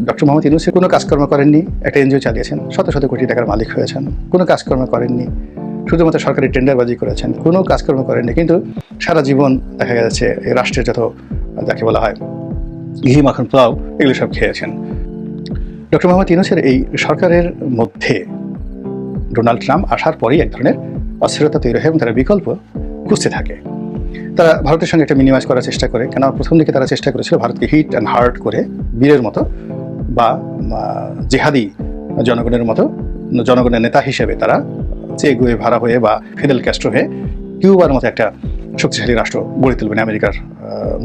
Doctor Mohammad Yunus কোনো কাজকর্ম করেননি, একটা এনজিও চালিয়েছেন, শত শত কোটি টাকার মালিক হয়েছেন, কোনো কাজকর্ম করেননি, শুধুমাত্র সরকারি টেন্ডারবাজি করেছেন, কোনো কাজকর্ম করেননি, কিন্তু সারা জীবন দেখা যাচ্ছে এই রাষ্ট্রের যত যাকে বলা হয় ঘি মাখন পোলাও এগুলো সব খেয়েছেন। ডক্টর মোহাম্মদ ইউনূসের এই সরকারের মধ্যে ডোনাল্ড ট্রাম্প আসার পরেই এক ধরনের অস্থিরতা তৈরি হয় এবং তারা বিকল্প খুঁজতে থাকে। তারা ভারতের সঙ্গে একটা মিনিমাইজ করার চেষ্টা করে, কেন প্রথম দিকে তারা চেষ্টা করেছিল ভারতকে হিট অ্যান্ড হার্ট করে বীরের মতো বা জেহাদি জনগণের মতো জনগণের নেতা হিসেবে তারা চে গুয়েভারা হয়ে বা ফিদেল ক্যাস্ট্রো হয়ে কিউবার মতো একটা শক্তিশালী রাষ্ট্র গড়ে তুলবেন। আমেরিকার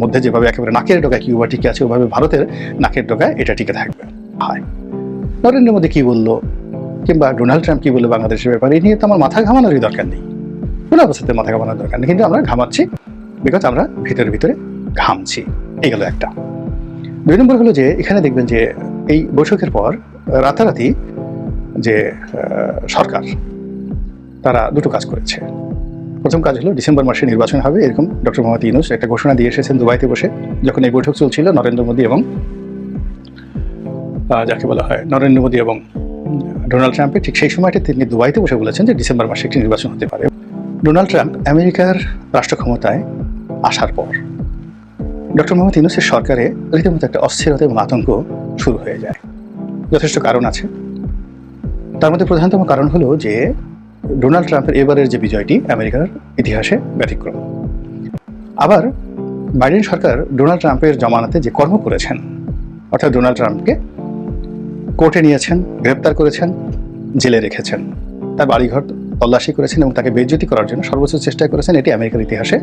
মধ্যে যেভাবে একেবারে নাকের ডোকায় কিউবা টিকে আছে, ওভাবে ভারতের নাকের ডোকায় এটা টিকে থাকবে। হয় নরেন্দ্র মোদী কী বললো কিংবা ডোনাল্ড ট্রাম্প কী বললো বাংলাদেশের ব্যাপারে, এই নিয়ে তো আমার মাথা ঘামানোরই দরকার নেই, কোনো অবস্থাতে মাথা ঘামানোর দরকার নেই, কিন্তু আমরা ঘামাচ্ছি বিকজ আমরা ভিতরে ভিতরে ঘামছি। এই গেল একটা। 2 নম্বর হলো যে এখানে দেখবেন যে এই বৈঠকের পর রাতারাতি যে সরকার তারা দুটো কাজ করেছে। প্রথম কাজ হলো ডিসেম্বর মাসে নির্বাচন হবে এরকম ডক্টর মোহাম্মদ ইউনূস একটা ঘোষণা দিয়ে এসেছেন দুবাইতে বসে, যখন এই বৈঠক চলছিল নরেন্দ্র মোদী এবং যাকে বলা হয় নরেন্দ্র মোদী এবং ডোনাল্ড ট্রাম্পের, ঠিক সেই সময়টা তিনি দুবাইতে বসে বলেছেন যে ডিসেম্বর মাসে একটি নির্বাচন হতে পারে। ডোনাল্ড ট্রাম্প আমেরিকার রাষ্ট্র ক্ষমতায় আসার পর ডক্টর মোহাম্মদ ইউনূসের সরকারে রীতিমতো একটা অস্থিরতা এবং আতঙ্ক শুরু হয়ে যায়। যথেষ্ট কারণ আছে, তার মধ্যে প্রধানতম কারণ হলো যে ডোনাল্ড ট্রাম্পের এবারের যে বিজয়টি আমেরিকার ইতিহাসে ব্যতিক্রম। আবার বাইডেন সরকার ডোনাল্ড ট্রাম্পের জমানাতে যে কর্ম করেছেন, অর্থাৎ ডোনাল্ড ট্রাম্পকে কোর্টে নিয়েছেন, গ্রেপ্তার করেছেন, জেলে রেখেছেন, তার বাড়িঘর তল্লাশি করেছেন এবং তাকে বেইজ্জতি করার জন্য সর্বোচ্চ চেষ্টা করেছেন, এটি আমেরিকার ইতিহাসে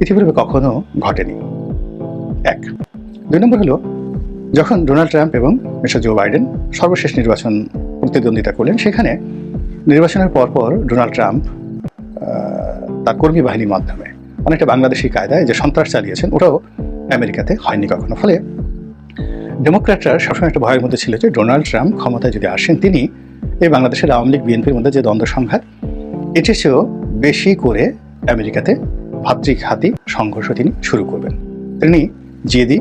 ইতিপূর্বে কখনো ঘটেনি। 1। 2 নম্বর হলো যখন ডোনাল্ড ট্রাম্প এবং মিস্টার জো বাইডেন সর্বশেষ নির্বাচন প্রতিদ্বন্দ্বিতা করলেন, সেখানে নির্বাচনের পরপর ডোনাল্ড ট্রাম্প তার কর্মী বাহিনীর মাধ্যমে অনেকটা বাংলাদেশি কায়দায় যে সন্ত্রাস চালিয়েছেন, ওটাও আমেরিকাতে হয়নি কখনো। ফলে ডেমোক্র্যাটরা সবসময় একটা ভয়ের মধ্যে ছিল যে ডোনাল্ড ট্রাম্প ক্ষমতায় যদি আসেন, তিনি এই বাংলাদেশের আওয়ামী লীগ বিএনপির মধ্যে যে দ্বন্দ্ব সংঘাত, এটির চেয়েও বেশি করে আমেরিকাতে ভাতৃঘাতী সংঘর্ষ তিনি শুরু করবেন। তিনি জিয়েদি,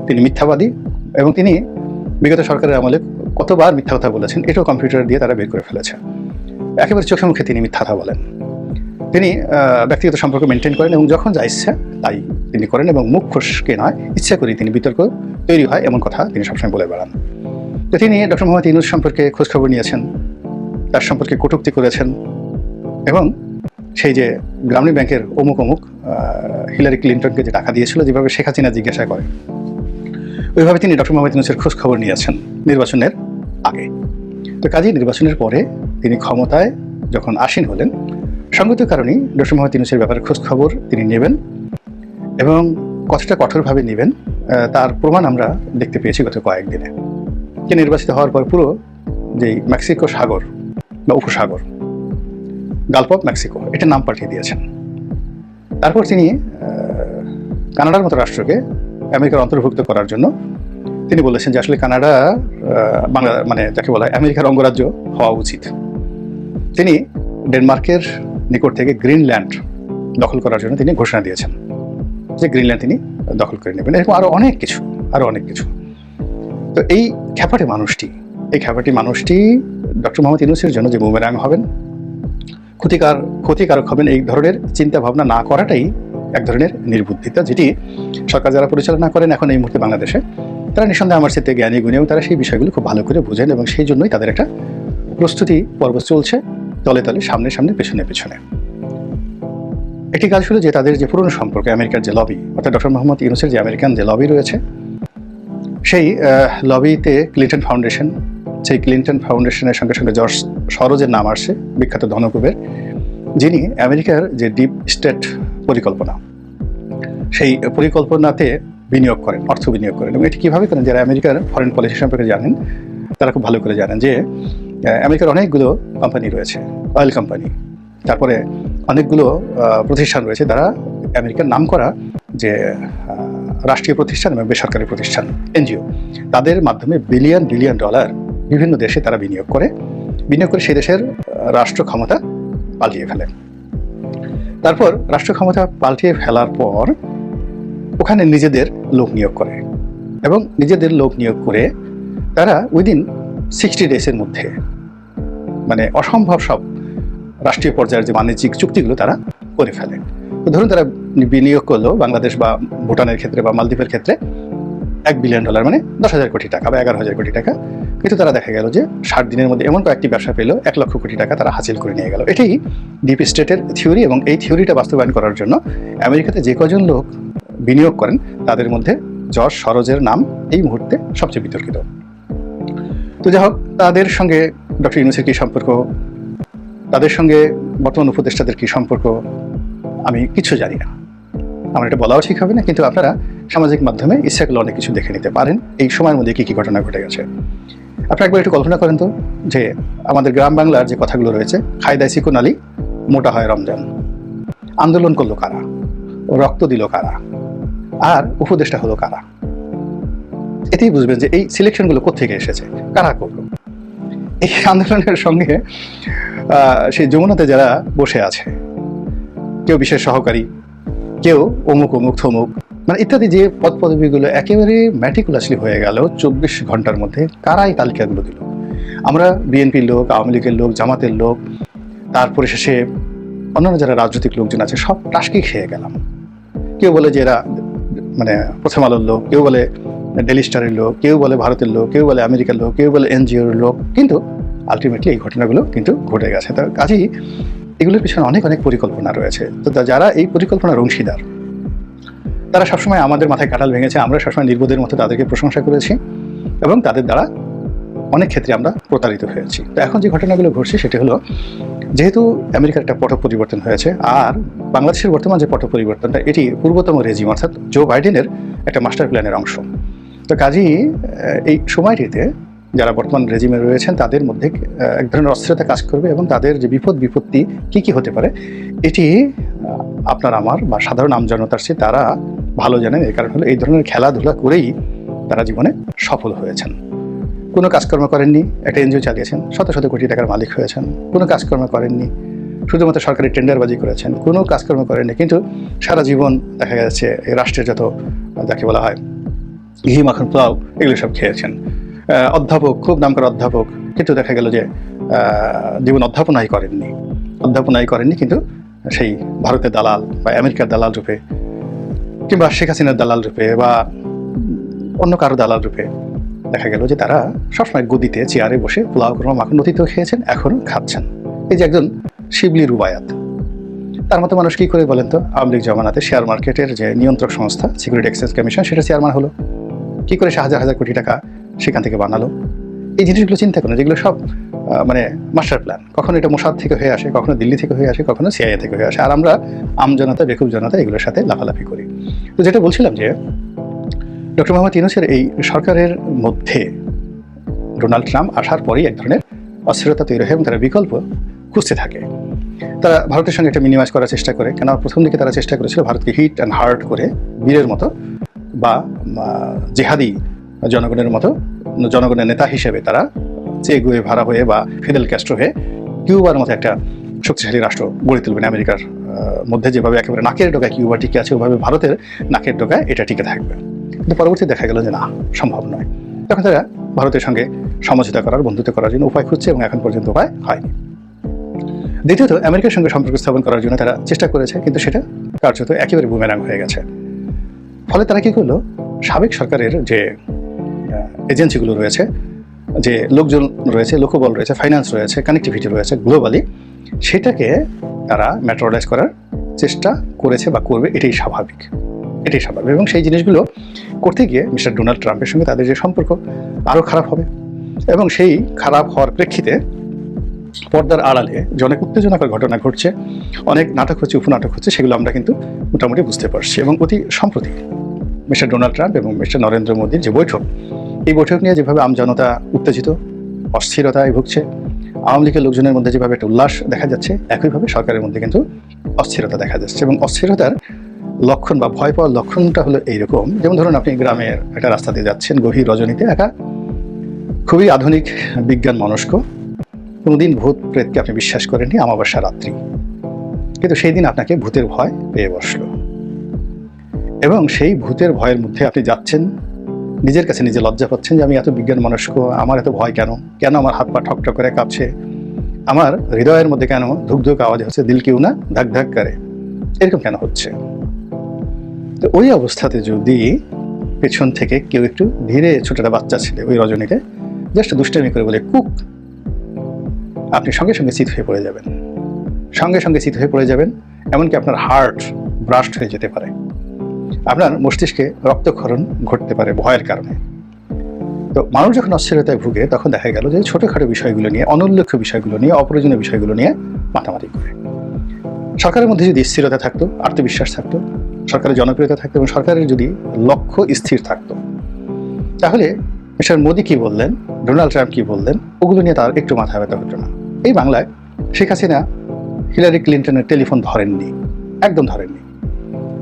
তিনি মিথ্যাবাদী এবং তিনি বিগত সরকারের আমলে কতবার মিথ্যা কথা বলেছেন এটাও কম্পিউটার দিয়ে তারা বের করে ফেলেছে। একেবারে চোখে মুখে তিনি মিথ্যা কথা বলেন, তিনি ব্যক্তিগত সম্পর্ক মেনটেন করেন এবং যখন যা ইচ্ছা তাই তিনি করেন এবং মুখ ফসকে নয় ইচ্ছা করেই তিনি বিতর্ক তৈরি হয় এমন কথা তিনি সবসময় বলে বেড়ান। তো তিনি ডক্টর মোহাম্মদ ইউনূস সম্পর্কে খোঁজখবর নিয়েছেন, তার সম্পর্কে কটূক্তি করেছেন এবং সেই যে গ্রামীণ ব্যাংকের অমুক হিলারি ক্লিন্টনকে যে টাকা দিয়েছিল, যেভাবে শেখ হাসিনা জিজ্ঞাসা করে, ওইভাবে তিনি ডক্টর মোহাম্মদ ইউনূসের খোঁজ খবর নিয়েছেন নির্বাচনের আগে। তো কাজেই নির্বাচনের পরে তিনি ক্ষমতায় যখন আসীন হলেন, সঙ্গত কারণেই ডক্টর মোহাম্মদ ইউনূসের ব্যাপারে খোঁজ খবর তিনি নেবেন এবং কতটা কঠোরভাবে নেবেন তার প্রমাণ আমরা দেখতে পেয়েছি গত কয়েকদিনে। তিনি নির্বাচিত হওয়ার পর পুরো যেই মেক্সিকো সাগর বা উপসাগর, গালফ অফ মেক্সিকো, এটার নাম পাল্টিয়ে দিয়েছেন। তারপর তিনি কানাডার মতো রাষ্ট্রকে আমেরিকার অন্তর্ভুক্ত করার জন্য তিনি বলেছেন যে আসলে কানাডা বাংলা মানে যাকে বলা হয় আমেরিকার অঙ্গরাজ্য হওয়া উচিত। তিনি ডেনমার্কের নিকট থেকে গ্রিনল্যান্ড দখল করার জন্য তিনি ঘোষণা দিয়েছেন যে গ্রিনল্যান্ড তিনি দখল করে নেবেন, এরকম আরও অনেক কিছু। তো এই খ্যাপাটি মানুষটি ডক্টর মোহাম্মদ ইউনূসের জন্য যে বুমেরাং হবেন, ক্ষতিকারক হবেন, এই ধরনের চিন্তা ভাবনা না করাটাই এক ধরনের নির্বুদ্ধিতা, যেটি সরকার যারা পরিচালনা করেন এখন এই মুহূর্তে বাংলাদেশে, তারা নিঃসন্দেহে আমার সাথে জ্ঞানী গুণী এবং তারা সেই বিষয়গুলো খুব ভালো করে বুঝেন এবং সেই জন্যই তাদের একটা প্রস্তুতি পর্ব চলছে তলে তলে, সামনে পেছনে। একটি কাজ হলো যে তাদের যে পুরনো সম্পর্কে আমেরিকার যে লবি, অর্থাৎ ডক্টর মোহাম্মদ ইউনূসের যে আমেরিকান যে লবি রয়েছে, সেই লবিতে ক্লিন্টন ফাউন্ডেশন, সেই ক্লিন্টন ফাউন্ডেশনের সঙ্গে জর্জ সরোজের নাম আসছে, বিখ্যাত ধনকুবের, যিনি আমেরিকার যে ডিপ স্টেট পরিকল্পনা, সেই পরিকল্পনাতে অর্থ বিনিয়োগ করেন। এবং এটি কীভাবে করেন, যারা আমেরিকার ফরেন পলিসি সম্পর্কে জানেন তারা খুব ভালো করে জানেন যে আমেরিকার অনেকগুলো কোম্পানি রয়েছে, অয়েল কোম্পানি, তারপরে অনেকগুলো প্রতিষ্ঠান রয়েছে, তারা আমেরিকার নামকরা যে রাষ্ট্রীয় প্রতিষ্ঠান এবং বেসরকারি প্রতিষ্ঠান, এনজিও, তাদের মাধ্যমে বিলিয়ন ডলার বিভিন্ন দেশে তারা বিনিয়োগ করে সেই দেশের রাষ্ট্র ক্ষমতা পাল্টিয়ে ফেলে। তারপর রাষ্ট্র ক্ষমতা পাল্টিয়ে ফেলার পর ওখানে নিজেদের লোক নিয়োগ করে এবং নিজেদের লোক নিয়োগ করে তারা উইদিন 60 ডেজের মধ্যে মানে অসম্ভব সব রাষ্ট্রীয় পর্যায়ের যে বাণিজ্যিক চুক্তিগুলো তারা করে ফেলে। তো ধরুন তারা বিনিয়োগ করলো বাংলাদেশ বা ভুটানের ক্ষেত্রে বা মালদ্বীপের ক্ষেত্রে $1 বিলিয়ন, মানে 10,000 কোটি টাকা বা 11,000 কোটি টাকা, কিন্তু তারা দেখা গেল যে 60 দিনের মধ্যে এমন কয়েকটি ব্যবসা পেল 1 লক্ষ কোটি টাকা তারা হাসিল করে নিয়ে গেল। এটাই ডিপ স্টেটের থিওরি, এবং এই থিওরিটা বাস্তবায়ন করার জন্য আমেরিকাতে যে কজন লোক বিনিয়োগ করেন তাদের মধ্যে জর্জ সরোজের নাম এই মুহূর্তে সবচেয়ে বিতর্কিত। তো যাই হোক, তাদের সঙ্গে ডক্টর ইউনূসের কী সম্পর্ক, তাদের সঙ্গে বর্তমান উপদেষ্টাদের কী সম্পর্ক, আমি কিছু জানি না, আমার এটা বলাও ঠিক হবে না, কিন্তু আপনারা সামাজিক মাধ্যমে ইচ্ছা করলে অনেক কিছু দেখে নিতে পারেন এই সময়ের মধ্যে কী কী ঘটনা ঘটে গেছে। আপনারা একবার একটু কল্পনা করেন তো যে আমাদের গ্রাম বাংলার যে কথাগুলো রয়েছে, খাই দায় চিকন আলী, মোটা হয় রমজান, আন্দোলন করলো কারা, রক্ত দিল কারা, আর উপদেষ্টা হলো কারা। এতেই বুঝবেন যে এই সিলেকশনগুলো কোত্থেকে এসেছে, কারা করলো। এই আন্দোলনের সঙ্গে সেই যমুনাতে যারা বসে আছে, কেউ বিশেষ সহকারী, কেউ অমুক অমুক থমুক, মানে ইত্যাদি যে পদ পদবীগুলো একেবারে ম্যাটিকুলাসলি হয়ে গেল 24 ঘন্টার মধ্যে, কারা এই তালিকাগুলো দিল? আমরা বিএনপির লোক, আওয়ামী লীগের লোক, জামাতের লোক, তারপরে শেষে অন্যান্য যারা রাজনৈতিক লোকজন আছে সব টাসকি খেয়ে গেলাম। কেউ বলে যে এরা মানে প্রথম আলোর লোক, কেউ বলে ডেলি স্টারের লোক, কেউ বলে ভারতের লোক, কেউ বলে আমেরিকার লোক, কেউ বলে এনজিওর লোক, কিন্তু আলটিমেটলি এই ঘটনাগুলো কিন্তু ঘটে গেছে। তার কাজেই এগুলোর পিছনে অনেক অনেক পরিকল্পনা রয়েছে। তো যারা এই পরিকল্পনার অংশীদার তারা সবসময় আমাদের মাথায় কাঁঠাল ভেঙেছে, আমরা সবসময় নির্বোধের মতো তাদেরকে প্রশংসা করেছি, এবং তাদের দ্বারা অনেক ক্ষেত্রে আমরা প্রতারিত হয়েছি। তো এখন যে ঘটনাগুলো ঘটছে সেটা হলো, যেহেতু আমেরিকার একটা পট পরিবর্তন হয়েছে, আর বাংলাদেশের বর্তমান যে পট পরিবর্তনটা এটি পূর্বতম রেজিম অর্থাৎ জো বাইডেনের একটা মাস্টার প্ল্যানের অংশ। তো কাজেই এই সময়টিতে যারা বর্তমান রেজিমে রয়েছেন তাদের মধ্যে এক ধরনের অস্থিরতা কাজ করবে, এবং তাদের যে বিপদ বিপত্তি কী কী হতে পারে এটি আপনার আমার বা সাধারণ আমজনতার চেয়ে তারা ভালো জানেন। এই কারণ হলো এই ধরনের খেলাধুলা করেই তারা জীবনে সফল হয়েছেন। কোনো কাজকর্ম করেননি, একটা এনজিও চালিয়েছেন, শত শত কোটি টাকার মালিক হয়েছেন। কোনো কাজকর্ম করেননি, শুধুমাত্র সরকারি টেন্ডারবাজি করেছেন। কোনো কাজকর্ম করেননি, কিন্তু সারা জীবন দেখা যাচ্ছে এই রাষ্ট্রের যত যাকে বলা হয় ঘি মাখন পোলাও এগুলো সব খেয়েছেন। অধ্যাপক, খুব নামকরা অধ্যাপক, কিন্তু দেখা গেল যে জীবন অধ্যাপনাই করেননি, কিন্তু সেই ভারতের দালাল বা আমেরিকার দালাল রূপে, কিংবা শেখ হাসিনার দালাল রূপে, বা অন্য কারো দালাল রূপে দেখা গেল যে তারা সবসময় গদিতে চেয়ারে বসে পোলাও কোরমা মাখন অতীতেও খেয়েছেন, এখনও খাচ্ছেন। এই যে একজন শিবলি রুবায়াত, তার মতো মানুষ কী করে বলেন তো আওয়ামী লীগ জমানাতে শেয়ার মার্কেটের যে নিয়ন্ত্রক সংস্থা সিকিউরিটি এক্সচেঞ্জ কমিশন সেটা চেয়ারম্যান হলো, কী করে সে হাজার হাজার কোটি টাকা সেখান থেকে বানালো। এই জিনিসগুলো চিন্তা করেন, যেগুলো সব মানে মাস্টার প্ল্যান। কখনো এটা মোসাদ থেকে হয়ে আসে, কখনো দিল্লি থেকে হয়ে আসে, কখনো সিআইএ থেকে হয়ে আসে, আর আমরা আমজনতা, বেকুব জনতা এগুলোর সাথে লাফালাফি করি। তো যেটা বলছিলাম যে ডক্টর মোহাম্মদ ইউনূসের এই সরকারের মধ্যে ডোনাল্ড ট্রাম্প আসার পরেই এক ধরনের অস্থিরতা তৈরি হয়, এবং তারা বিকল্প খুঁজতে থাকে। তারা ভারতের সঙ্গে একটা মিনিমাইজ করার চেষ্টা করে, কেন প্রথম দিকে তারা চেষ্টা করেছিল ভারতকে হিট অ্যান্ড হার্ট করে বীরের মতো বা জেহাদি জনগণের মতো জনগণের নেতা হিসেবে তারা চে গুয়ে ভাড়া হয়ে বা ফিদেল ক্যাস্ট্রো হয়ে কিউবার মতো একটা শক্তিশালী রাষ্ট্র গড়ে তুলবেন। আমেরিকার মধ্যে যেভাবে একেবারে নাকের ডোকায় কিউবা টিকে আছে, ওভাবে ভারতের নাকের ডোকায় এটা টিকে থাকবে। কিন্তু পরবর্তী দেখা গেল যে না, সম্ভব নয়। তখন তারা ভারতের সঙ্গে সমঝোতা করার, বন্ধুত্ব করার জন্য উপায় খুঁজছে, এবং এখন পর্যন্ত উপায় হয়নি। দ্বিতীয়ত, আমেরিকার সঙ্গে সম্পর্ক স্থাপন করার জন্য তারা চেষ্টা করেছে, কিন্তু সেটা কার্যত একেবারে বুমেরাং হয়ে গেছে। ফলে তারা কী করলো, সাবেক সরকারের যে এজেন্সিগুলো রয়েছে, যে লোকজন রয়েছে, লোকবল রয়েছে, ফাইন্যান্স রয়েছে, কানেক্টিভিটি রয়েছে গ্লোবালি, সেটাকে তারা ম্যাটেরিয়ালাইজ করার চেষ্টা করেছে বা করবে। এটাই স্বাভাবিক। এবং সেই জিনিসগুলো করতে গিয়ে মিস্টার ডোনাল্ড ট্রাম্পের সঙ্গে তাদের যে সম্পর্ক আরও খারাপ হবে, এবং সেই খারাপ হওয়ার প্রেক্ষিতে পর্দার আড়ালে যে অনেক উত্তেজনাকর ঘটনা ঘটছে, অনেক নাটক হচ্ছে, উপনাটক হচ্ছে, সেগুলো আমরা কিন্তু মোটামুটি বুঝতে পারছি। এবং অতি সম্প্রতি মিস্টার ডোনাল্ড ট্রাম্প এবং মিস্টার নরেন্দ্র মোদীর যে বৈঠক, এই বৈঠক নিয়ে যেভাবে আমজনতা উত্তেজিত, অস্থিরতায় ভুগছে, আওয়ামী লীগের লোকজনের মধ্যে যেভাবে একটা উল্লাস দেখা যাচ্ছে, একইভাবে সরকারের মধ্যে কিন্তু অস্থিরতা দেখা যাচ্ছে। এবং অস্থিরতার লক্ষণ বা ভয় পাওয়ার লক্ষণটা হলো এইরকম, যেমন ধরুন আপনি গ্রামের একটা রাস্তা দিয়ে যাচ্ছেন গভীর রজনীতে, একা খুবই আধুনিক বিজ্ঞান মনস্ক, কোনোদিন ভূত প্রেতকে আপনি বিশ্বাস করেননি, অমাবস্যা রাত্রি, কিন্তু সেই দিন আপনাকে ভূতের ভয় পেয়ে বসলো, এবং সেই ভূতের ভয়ের মধ্যে আপনি যাচ্ছেন, নিজের কাছে নিজে লজ্জা পাচ্ছেন যে আমি এত বিজ্ঞান মনস্ক, আমার এত ভয় কেন, কেন আমার হাত পা ঠকঠক করে কাঁপছে, আমার হৃদয়ের মধ্যে কেন ধুক ধুক আওয়াজ হচ্ছে, দিল কেউ না ধাক ধাক করে, এরকম কেন হচ্ছে। তো ওই অবস্থাতে যদি পেছন থেকে কেউ একটু ধীরে, ছোটটা বাচ্চা ছেলে ওই রজনীকে জাস্ট দুষ্টামি করে বলে কুক, আপনি সঙ্গে সঙ্গে চিত হয়ে পড়ে যাবেন, সঙ্গে সঙ্গে চিত হয়ে পড়ে যাবেন। এমনকি আপনার হার্ট ব্রাস্ট হয়ে যেতে পারে, আপনার মস্তিষ্কে রক্তক্ষরণ ঘটতে পারে ভয়ের কারণে। তো মানুষ যখন অস্থিরতায় ভুগে তখন দেখা গেল যে ছোটোখাটো বিষয়গুলো নিয়ে, অনুল্লেখ্য বিষয়গুলো নিয়ে, অপ্রয়োজনীয় বিষয়গুলো নিয়ে মাতামাতি করে। সরকারের মধ্যে যদি স্থিরতা থাকতো, আত্মবিশ্বাস থাকতো, সরকারের জনপ্রিয়তা থাকতো এবং সরকারের যদি লক্ষ্য স্থির থাকতো, তাহলে মিস্টার মোদি কি বললেন, ডোনাল্ড ট্রাম্প কি বললেন, ওগুলো নিয়ে তার একটু মাথা ব্যথা হতো না। এই বাংলায় শেখ হাসিনা হিলারি ক্লিন্টনের টেলিফোন ধরেননি, একদম ধরেননি।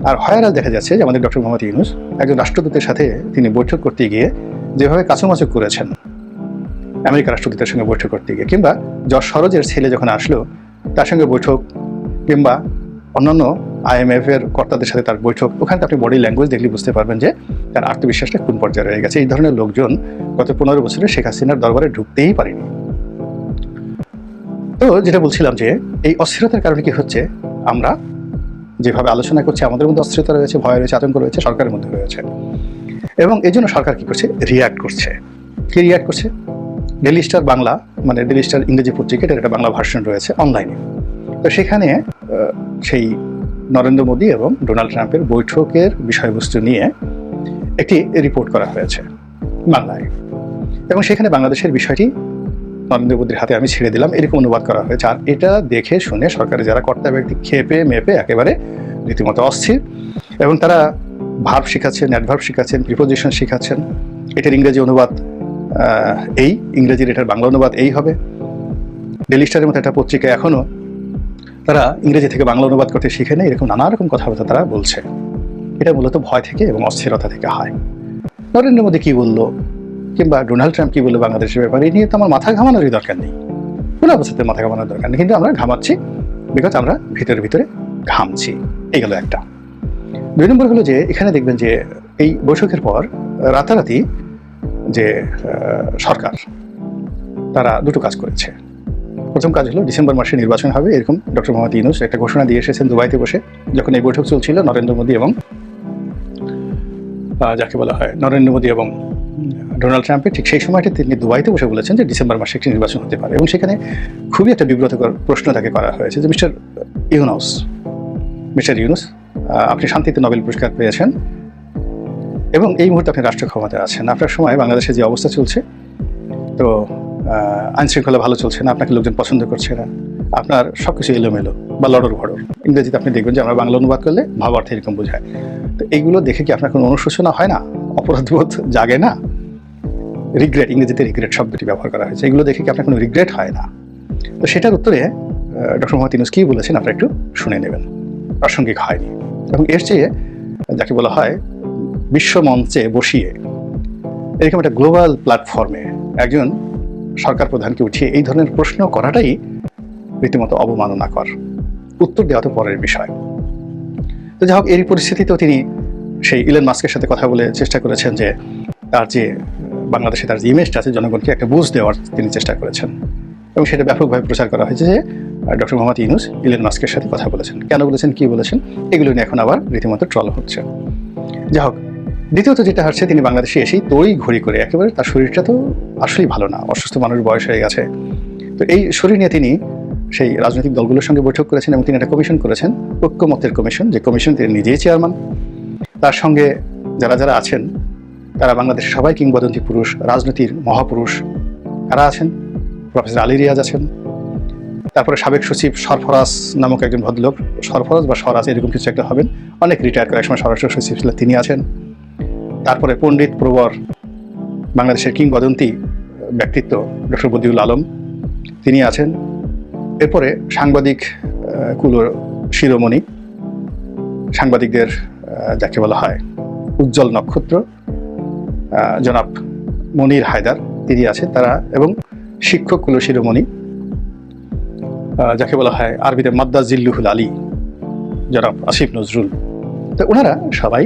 আর হয়ারাল দেখা যাচ্ছে যে আমাদের ডক্টর মোহাম্মদ ইউনূস একজন রাষ্ট্রদূতের সাথে তিনি বৈঠক করতে গিয়ে যেভাবে কাচুমাচু করেছেন, আমেরিকা রাষ্ট্রদূতের সঙ্গে বৈঠক করতে গিয়ে, কিংবা যশ সরোজের ছেলে যখন আসলো তার সঙ্গে বৈঠক, কিংবা অন্যান্য IMF এর কর্তাদের সাথে তার বৈঠক, ওখানে আপনি বডি ল্যাঙ্গুয়েজ দেখলে বুঝতে পারবেন যে তার আত্মবিশ্বাসটা কোন পর্যায়ে রয়ে গেছে। এই ধরনের লোকজন গত 15 বছরে শেখ হাসিনার দরবারে ঢুকতেই পারেনি। তো যেটা বলছিলাম যে এই অস্থিরতার কারণে কি হচ্ছে, আমরা যেভাবে আলোচনা করছি আমাদের মধ্যে অস্থিরতা রয়েছে, ভয় রয়েছে, আতঙ্ক রয়েছে, সরকারের মধ্যে রয়েছে। এবং এই জন্য সরকার কি করছে, রিয়্যাক্ট করছে। কি রিয়্যাক্ট করছে? ডেইলি স্টার বাংলা, মানে ডেইলি স্টার ইংরেজি পত্রিকা, এটার একটা বাংলা ভার্সন রয়েছে অনলাইনে। তো সেখানে সেই নরেন্দ্র মোদী এবং ডোনাল্ড ট্রাম্পের বৈঠকের বিষয়বস্তু নিয়ে একটি রিপোর্ট করা হয়েছে বাংলায়, এবং সেখানে বাংলাদেশের বিষয়টি নরেন্দ্র মোদীর হাতে আমি ছেড়ে দিলাম এরকম অনুবাদ করা হয়েছে। আর এটা দেখে শুনে সরকারের যারা কর্তা ব্যক্তি খেপে মেপে একেবারে রীতিমতো অস্থির, এবং তারা ভার্ব শিখাচ্ছেন, অ্যাডভার্ব শিখাচ্ছেন, প্রিপোজিশন শিখাচ্ছেন। এটার ইংরেজি অনুবাদ এই, ইংরেজির এটার বাংলা অনুবাদ এই হবে। ডেইলি স্টারের মতো একটা পত্রিকা এখনও তারা ইংরেজি থেকে বাংলা অনুবাদ করতে শিখে নেই, এরকম নানা রকম কথাবার্তা তারা বলছে। এটা মূলত ভয় থেকে এবং অস্থিরতা থেকে হয়। নরেন্দ্র মোদী কী বললো কিংবা ডোনাল্ড ট্রাম্প কী বললো বাংলাদেশের ব্যাপারে, এই নিয়ে তো আমার মাথা ঘামানোরই দরকার নেই, কোনো অবস্থাতে মাথা ঘামানোর দরকার নেই, কিন্তু আমরা ঘামাচ্ছি বিকজ আমরা ভিতরে ভিতরে ঘামছি। এই গেল একটা। 2 নম্বর হলো যে এখানে দেখবেন যে এই বৈঠকের পর রাতারাতি যে সরকার তারা দুটো কাজ করেছে। প্রথম কাজ হলো ডিসেম্বর মাসে নির্বাচন হবে, এরকম ডক্টর মোহাম্মদ ইউনূস একটা ঘোষণা দিয়ে এসেছেন দুবাইতে বসে, যখন এই বৈঠক চলছিল নরেন্দ্র মোদী এবং যাকে বলা হয় নরেন্দ্র মোদী এবং ডোনাল্ড ট্রাম্পের, ঠিক সেই সময়টা তিনি দুবাইতে বসে বলেছেন যে ডিসেম্বর মাসে একটি নির্বাচন হতে পারে। এবং সেখানে খুবই একটা বিব্রতকর প্রশ্ন তাকে করা হয়েছে যে মিস্টার ইউনূস, আপনি শান্তিতে নোবেল পুরস্কার পেয়েছেন এবং এই মুহূর্তে আপনি রাষ্ট্র ক্ষমতায় আছেন, আপনার সময় বাংলাদেশে যে অবস্থা চলছে, তো আইন শৃঙ্খলা ভালো চলছে না, আপনাকে লোকজন পছন্দ করছে না, আপনার সব কিছু এলোমেলো বা লড়র ভড়র। ইংরেজিতে আপনি দেখবেন যে আমরা বাংলা অনুবাদ করলে ভাবার্থ এরকম বোঝায়। তো এইগুলো দেখে কি আপনার কোনো অনুশোচনা হয় না, অপরাধবোধ জাগে না? রিগ্রেট, ইংরেজিতে রিগ্রেট শব্দটি ব্যবহার করা হয়েছে, এগুলো দেখে কি আপনার কোনো রিগ্রেট হয় না? তো সেটার উত্তরে ডক্টর মোহাম্মদ ইউনূস কী বলেছেন আপনারা একটু শুনে নেবেন। প্রাসঙ্গিক হয়নি, এবং এর চেয়ে যাকে বলা হয় বিশ্ব মঞ্চে বসিয়ে এরকম একটা গ্লোবাল প্ল্যাটফর্মে একজন সরকার প্রধানকে উঠিয়ে এই ধরনের প্রশ্ন করাটাই রীতিমতো অবমাননাকর। উত্তর দেওয়া তো পরের বিষয়। তো যাই হোক, এরই পরিস্থিতিতেও তিনি সেই ইলন মাস্কের সাথে কথা বলে চেষ্টা করেছেন যে তার যে বাংলাদেশে তার যে ইমেজটা আছে জনগণকে একটা বুঝ দেওয়ার তিনি চেষ্টা করেছেন, এবং সেটা ব্যাপকভাবে প্রচার করা হয়েছে যে ডক্টর মোহাম্মদ ইউনূস ইলন মাস্কের সাথে কথা বলেছেন। কেন বলেছেন, কী বলেছেন, এগুলো নিয়ে এখন আবার রীতিমতো ট্রল হচ্ছে। যাই হোক, দ্বিতীয়ত যেটা হচ্ছে তিনি বাংলাদেশে এসেই তড়ি ঘড়ি করে একেবারে তার শরীরটা তো আসলেই ভালো না, অসুস্থ মানুষ, বয়স হয়ে গেছে। তো এই শরীর নিয়ে তিনি সেই রাজনৈতিক দলগুলোর সঙ্গে বৈঠক করেছেন এবং তিনি একটা কমিশন করেছেন, ঐক্যমত্যের কমিশন, যে কমিশন তিনি নিজেই চেয়ারম্যান। তার সঙ্গে যারা যারা আছেন তারা বাংলাদেশের সবাই কিংবদন্তি পুরুষ, রাজনীতির মহাপুরুষ। কারা আছেন? প্রফেসর আলী রিয়াজ আছেন, তারপরে সাবেক সচিব সরফরাজ নামক একজন ভদ্রলোক, সরফরাজ বা স্বরাজ এরকম কিছু একটা হবেন, অনেক রিটায়ার করে একসময় স্বরাষ্ট্র সচিব ছিলেন, তিনি আছেন। তারপরে পণ্ডিত প্রবর, বাংলাদেশের কিংবদন্তি ব্যক্তিত্ব ডক্টর বদিউল আলম, তিনি আছেন। এরপরে সাংবাদিক কুলোর শিরোমণি, সাংবাদিকদের যাকে বলা হয় উজ্জ্বল নক্ষত্র, জনাব মনির হায়দার, তিনি আছেন তারা, এবং শিক্ষক কুলো শিরোমণি যাকে বলা হয় আরবিতে মাদ্দা জিল্লুহুল আলী, জনাব আসিফ নজরুল। তো ওনারা সবাই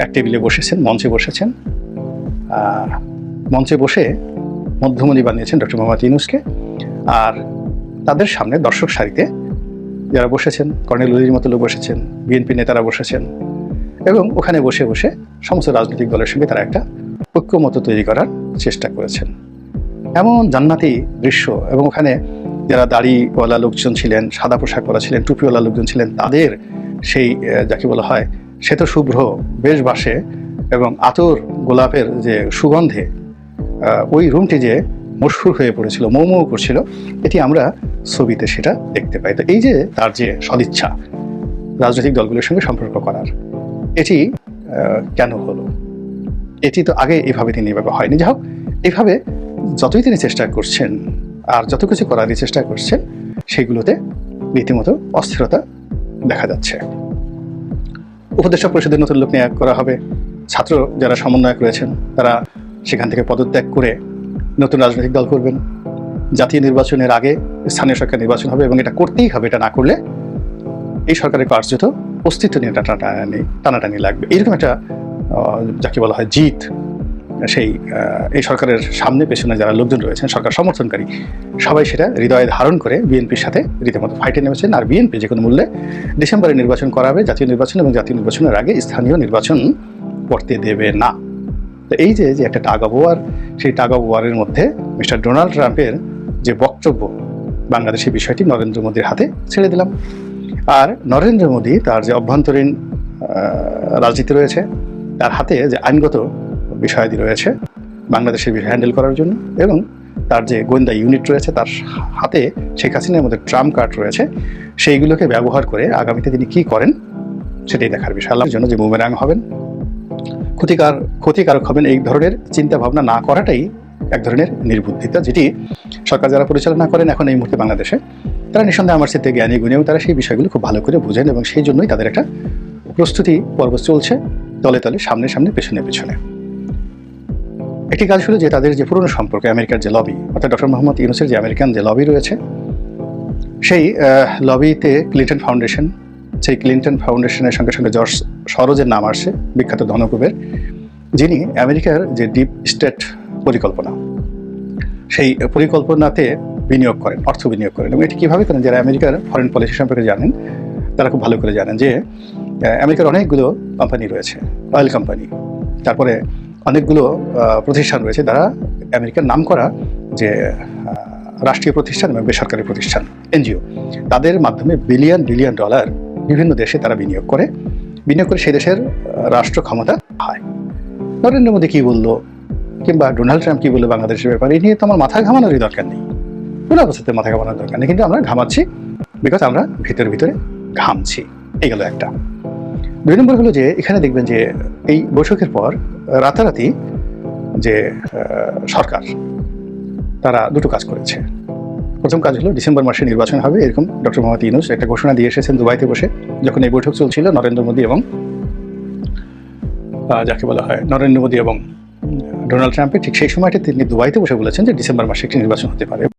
এক টেবিলে বসেছেন, মঞ্চে বসেছেন, মঞ্চে বসে মধ্যমণি বানিয়েছেন ডক্টর মোহাম্মদ ইউনূসকে। আর তাদের সামনে দর্শক সারিতে যারা বসেছেন, কর্নেল ওলির মতো লোক বসেছেন, বিএনপি নেতারা বসেছেন, এবং ওখানে বসে বসে সমস্ত রাজনৈতিক দলের সঙ্গে তারা একটা ঐক্যমত তৈরি করার চেষ্টা করেছেন। এমন জান্নাতি দৃশ্য, এবং ওখানে যারা দাড়িওয়ালা লোকজন ছিলেন, সাদা পোশাক পরা ছিলেন, টুপিওয়ালা লোকজন ছিলেন, তাদের সেই যাকে বলা হয় শ্বেত শুভ্র বেশ বাসে এবং আতর গোলাপের যে সুগন্ধে ওই রুমটি যে মশহুর হয়ে পড়েছিল, মৌ মৌ করছিল, এটি আমরা ছবিতে সেটা দেখতে পাই। তো এই যে তার যে সদিচ্ছা রাজনৈতিক দলগুলোর সঙ্গে সম্পর্ক করার, এটি কেন হলো? এটি তো আগে এভাবে তিনি এভাবে হয়নি। যাই হোক, এইভাবে যতই তিনি চেষ্টা করছেন আর যত কিছু করারই চেষ্টা করছেন, সেগুলোতে রীতিমতো অস্থিরতা দেখা যাচ্ছে। উপদেষ্টা পরিষদের নতুন লোক নিয়োগ করা হবে। ছাত্র যারা সমন্বয়ক রয়েছেন তারা সেখান থেকে পদত্যাগ করে নতুন রাজনৈতিক দল করবেন। জাতীয় নির্বাচনের আগে স্থানীয় সরকার নির্বাচন হবে, এবং এটা করতেই হবে। এটা না করলে এই সরকারের কার্যত অস্তিত্ব নিয়ে টানাটানি লাগবে। এইরকম একটা যাকে বলা হয় জিত, সেই এই সরকারের সামনে পেছনে যারা লোকজন রয়েছেন, সরকার সমর্থনকারী, সবাই সেটা হৃদয়ে ধারণ করে বিএনপির সাথে রীতিমতো ফাইটে নেমেছেন। আর বিএনপি যে কোনো মূল্যে ডিসেম্বরে নির্বাচন করাবে, জাতীয় নির্বাচন, এবং জাতীয় নির্বাচনের আগে স্থানীয় নির্বাচন করতে দেবে না। তো এই যে একটা টাগ অফ ওয়ার, সেই টাগ অফ ওয়ারের মধ্যে মিস্টার ডোনাল্ড ট্রাম্পের যে বক্তব্য, বাংলাদেশের বিষয়টি নরেন্দ্র মোদীর হাতে ছেড়ে দিলাম। আর নরেন্দ্র মোদী তার যে অভ্যন্তরীণ রাজনীতি রয়েছে, তার হাতে যে আইনগত বিষয়াদি রয়েছে বাংলাদেশের বিষয় হ্যান্ডেল করার জন্য, এবং তার যে গোয়েন্দা ইউনিট রয়েছে, তার হাতে শেখ হাসিনার মধ্যে ট্রাম্প কার্ড রয়েছে, সেইগুলোকে ব্যবহার করে আগামীতে তিনি কী করেন সেটাই দেখার বিষয়। আল্লাহর জন্য যে বুমেরাং হবেন, ক্ষতিকারক হবেন, এই ধরনের চিন্তা ভাবনা না করাটাই এক ধরনের নির্বুদ্ধিতা, যেটি সরকার যারা পরিচালনা করেন এখন এই মুহূর্তে বাংলাদেশে, তারা নিঃসন্দেহে আমার সাথে জ্ঞানী গুণেও তারা সেই বিষয়গুলো খুব ভালো করে বুঝেন, এবং সেই জন্যই তাদের একটা প্রস্তুতি পর্ব চলছে তলে তলে, সামনে সামনে, পেছনে পেছনে। একটি কাজ হলো যে তাদের যে পুরনো সম্পর্ক, আমেরিকার যে লবি, অর্থাৎ ডক্টর মোহাম্মদ ইউনূসের যে আমেরিকান যে লবি রয়েছে, সেই লবিতে ক্লিন্টন ফাউন্ডেশন, সেই ক্লিন্টন ফাউন্ডেশনের সঙ্গে সঙ্গে জর্জ সরোজের নাম আসছে, বিখ্যাত ধনকুবের, যিনি আমেরিকার যে ডিপ স্টেট পরিকল্পনা, সেই পরিকল্পনাতে বিনিয়োগ করেন, অর্থ বিনিয়োগ করেন। এবং এটি কীভাবে করেন? যারা আমেরিকার ফরেন পলিসি সম্পর্কে জানেন তারা খুব ভালো করে জানেন যে আমেরিকার অনেকগুলো কোম্পানি রয়েছে, অয়েল কোম্পানি, তারপরে অনেকগুলো প্রতিষ্ঠান রয়েছে, তারা আমেরিকার নাম করা যে রাষ্ট্রীয় প্রতিষ্ঠান এবং বেসরকারি প্রতিষ্ঠান, এনজিও, তাদের মাধ্যমে বিলিয়ন ডলার বিভিন্ন দেশে তারা বিনিয়োগ করে সেই দেশের রাষ্ট্র ক্ষমতা হয়। নরেন্দ্র মোদী কী বললো কিংবা ডোনাল্ড ট্রাম্প কী বললো বাংলাদেশের ব্যাপারে, এই নিয়ে তো আমার মাথা ঘামানোরই দরকার নেই, কোনো অবস্থাতে মাথা ঘামানোর দরকার নেই, কিন্তু আমরা ঘামাচ্ছি বিকজ আমরা ভিতরে ঘামছি। এই গেল একটা। 2 নম্বর হলো যে এখানে দেখবেন যে এই বৈঠকের পর রাতারাতি যে সরকার, তারা দুটো কাজ করেছে। প্রথম কাজ হলো ডিসেম্বর মাসে নির্বাচন হবে, এরকম ডক্টর মোহাম্মদ ইউনূস একটা ঘোষণা দিয়ে এসেছেন দুবাইতে বসে, যখন এই বৈঠক চলছিল নরেন্দ্র মোদী এবং যাকে বলা হয় নরেন্দ্র মোদী এবং ডোনাল্ড ট্রাম্পের, ঠিক সেই সময়টা তিনি দুবাইতে বসে বলেছেন যে ডিসেম্বর মাসে একটি নির্বাচন হতে পারে।